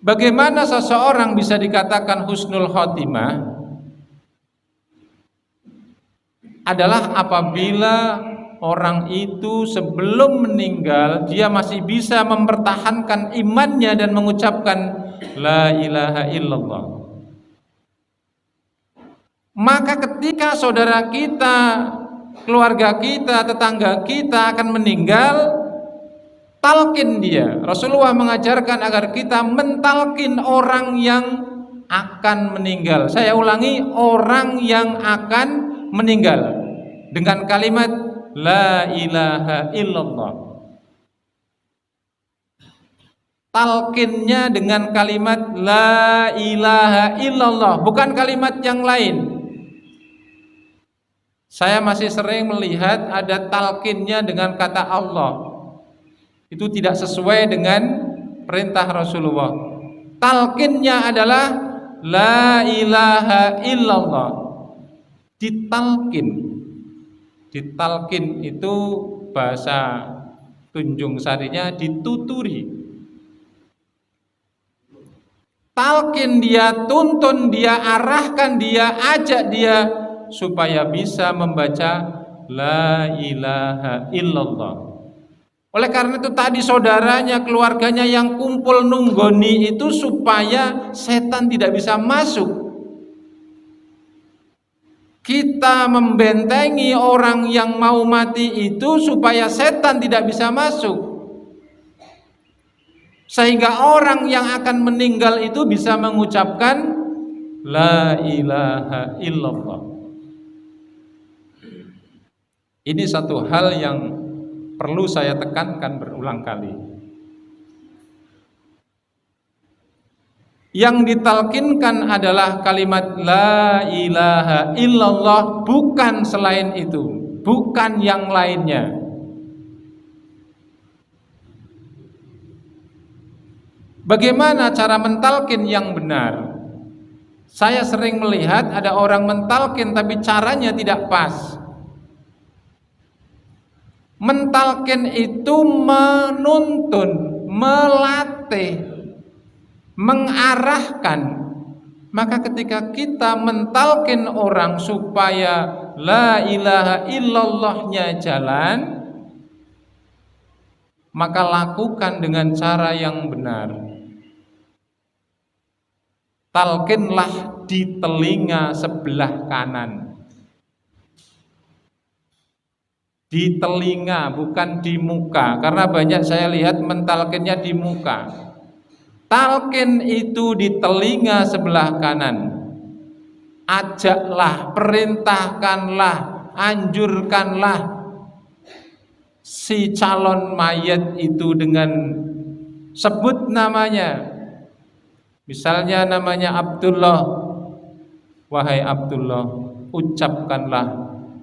Bagaimana seseorang bisa dikatakan husnul khotimah? Adalah apabila orang itu sebelum meninggal dia masih bisa mempertahankan imannya dan mengucapkan la ilaha illallah. Maka ketika saudara kita, keluarga kita, tetangga kita akan meninggal, talkin dia. Rasulullah mengajarkan agar kita mentalkin orang yang akan meninggal. Saya ulangi, orang yang akan meninggal dengan kalimat la ilaha illallah. Talkinnya dengan kalimat la ilaha illallah, bukan kalimat yang lain. Saya masih sering melihat ada talkinnya dengan kata Allah. Itu tidak sesuai dengan perintah Rasulullah. Talkinnya adalah la ilaha illallah. Ditalkin. Ditalkin itu bahasa Tunjung Sarinya dituturi. Talkin dia, tuntun dia, arahkan dia, ajak dia supaya bisa membaca la ilaha illallah. Oleh karena itu tadi saudaranya, keluarganya yang kumpul nunggoni itu supaya setan tidak bisa masuk. Kita membentengi orang yang mau mati itu supaya setan tidak bisa masuk. Sehingga orang yang akan meninggal itu bisa mengucapkan la ilaha illallah. Ini satu hal yang perlu saya tekankan berulang kali. Yang ditalkinkan adalah kalimat la ilaha illallah, bukan selain itu, bukan yang lainnya. Bagaimana cara mentalkin yang benar? Saya sering melihat ada orang mentalkin tapi caranya tidak pas. Mentalkin itu menuntun, melatih, mengarahkan. Maka ketika kita mentalkin orang supaya la ilaha illallahnya jalan, maka lakukan dengan cara yang benar. Talkinlah di telinga sebelah kanan. Di telinga, bukan di muka, karena banyak saya lihat mentalkinnya di muka. Talkin itu di telinga sebelah kanan. Ajaklah, perintahkanlah, anjurkanlah si calon mayat itu dengan sebut namanya. Misalnya namanya Abdullah. Wahai Abdullah, ucapkanlah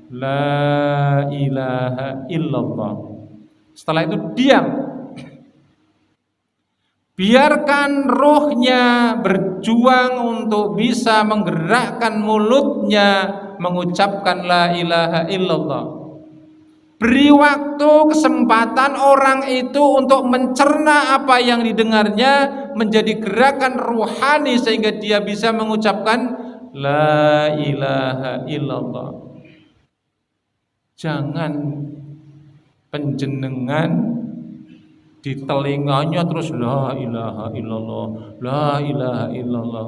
la ilaha illallah. Setelah itu diam. Biarkan rohnya berjuang untuk bisa menggerakkan mulutnya mengucapkan la ilaha illallah. Beri waktu, kesempatan orang itu untuk mencerna apa yang didengarnya menjadi gerakan ruhani sehingga dia bisa mengucapkan la ilaha illallah. Jangan penjenengan di telinganya terus la ilaha illallah, la ilaha illallah.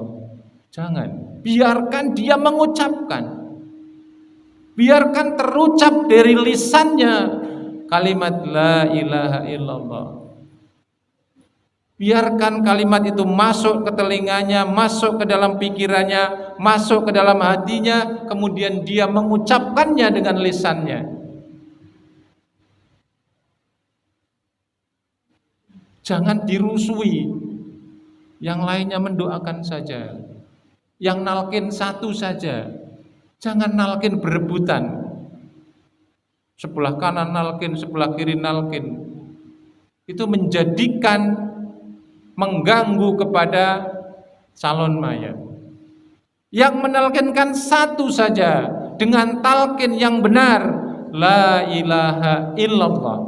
Jangan, biarkan dia mengucapkan. Biarkan terucap dari lisannya kalimat la ilaha illallah. Biarkan kalimat itu masuk ke telinganya, masuk ke dalam pikirannya, masuk ke dalam hatinya, kemudian dia mengucapkannya dengan lisannya. Jangan dirusui, yang lainnya mendoakan saja, yang nalkin satu saja. Jangan nalkin berebutan. Sebelah kanan nalkin, sebelah kiri nalkin. Itu menjadikan, mengganggu kepada calon mayat. Yang menalkinkan satu saja dengan talkin yang benar, la ilaha illallah.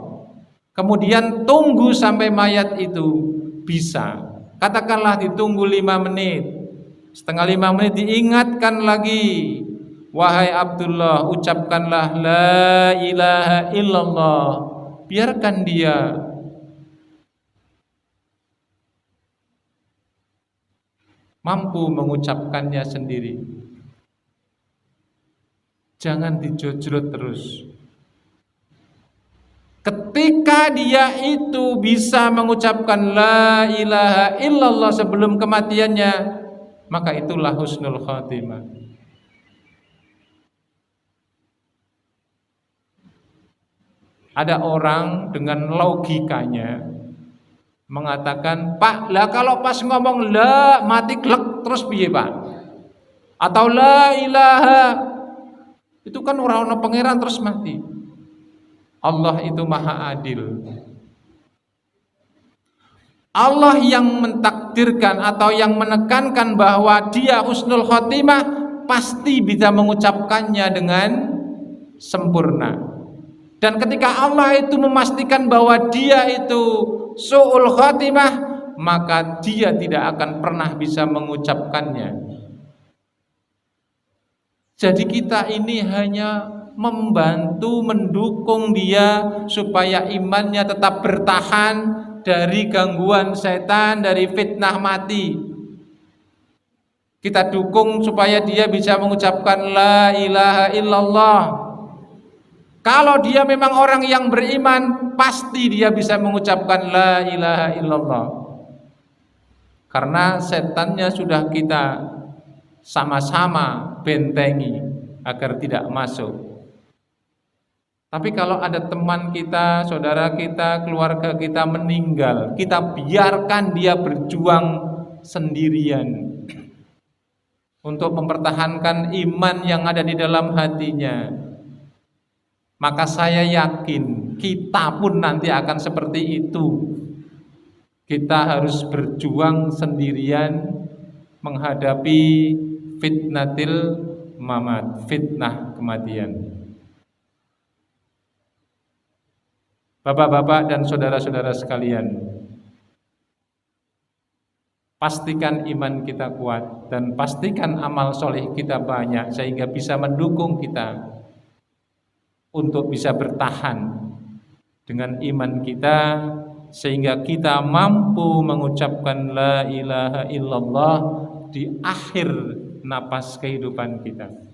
Kemudian tunggu sampai mayat itu bisa. Katakanlah ditunggu 5 menit. Setengah 5 menit diingatkan lagi. Wahai Abdullah, ucapkanlah la ilaha illallah. Biarkan dia mampu mengucapkannya sendiri. Jangan dijojrot terus. Ketika dia itu bisa mengucapkan la ilaha illallah sebelum kematiannya, maka itulah husnul khatimah. Ada orang dengan logikanya mengatakan, Pak, lah kalau pas ngomong la mati klek terus piye, Pak? Atau la ilaha itu kan orang pangeran terus mati. Allah itu maha adil. Allah yang mentakdirkan atau yang menekankan bahwa dia husnul khotimah pasti bisa mengucapkannya dengan sempurna. Dan ketika Allah itu memastikan bahwa dia itu su'ul khotimah, maka dia tidak akan pernah bisa mengucapkannya. Jadi kita ini hanya membantu, mendukung dia supaya imannya tetap bertahan dari gangguan setan, dari fitnah mati. Kita dukung supaya dia bisa mengucapkan la ilaha illallah. Kalau dia memang orang yang beriman, pasti dia bisa mengucapkan la ilaha illallah. Karena setannya sudah kita sama-sama bentengi agar tidak masuk. Tapi kalau ada teman kita, saudara kita, keluarga kita meninggal, kita biarkan dia berjuang sendirian untuk mempertahankan iman yang ada di dalam hatinya. Maka saya yakin kita pun nanti akan seperti itu. Kita harus berjuang sendirian menghadapi fitnatil mamat, fitnah kematian. Bapak-bapak dan saudara-saudara sekalian, pastikan iman kita kuat dan pastikan amal soleh kita banyak sehingga bisa mendukung kita untuk bisa bertahan dengan iman kita, sehingga kita mampu mengucapkan la ilaha illallah di akhir napas kehidupan kita.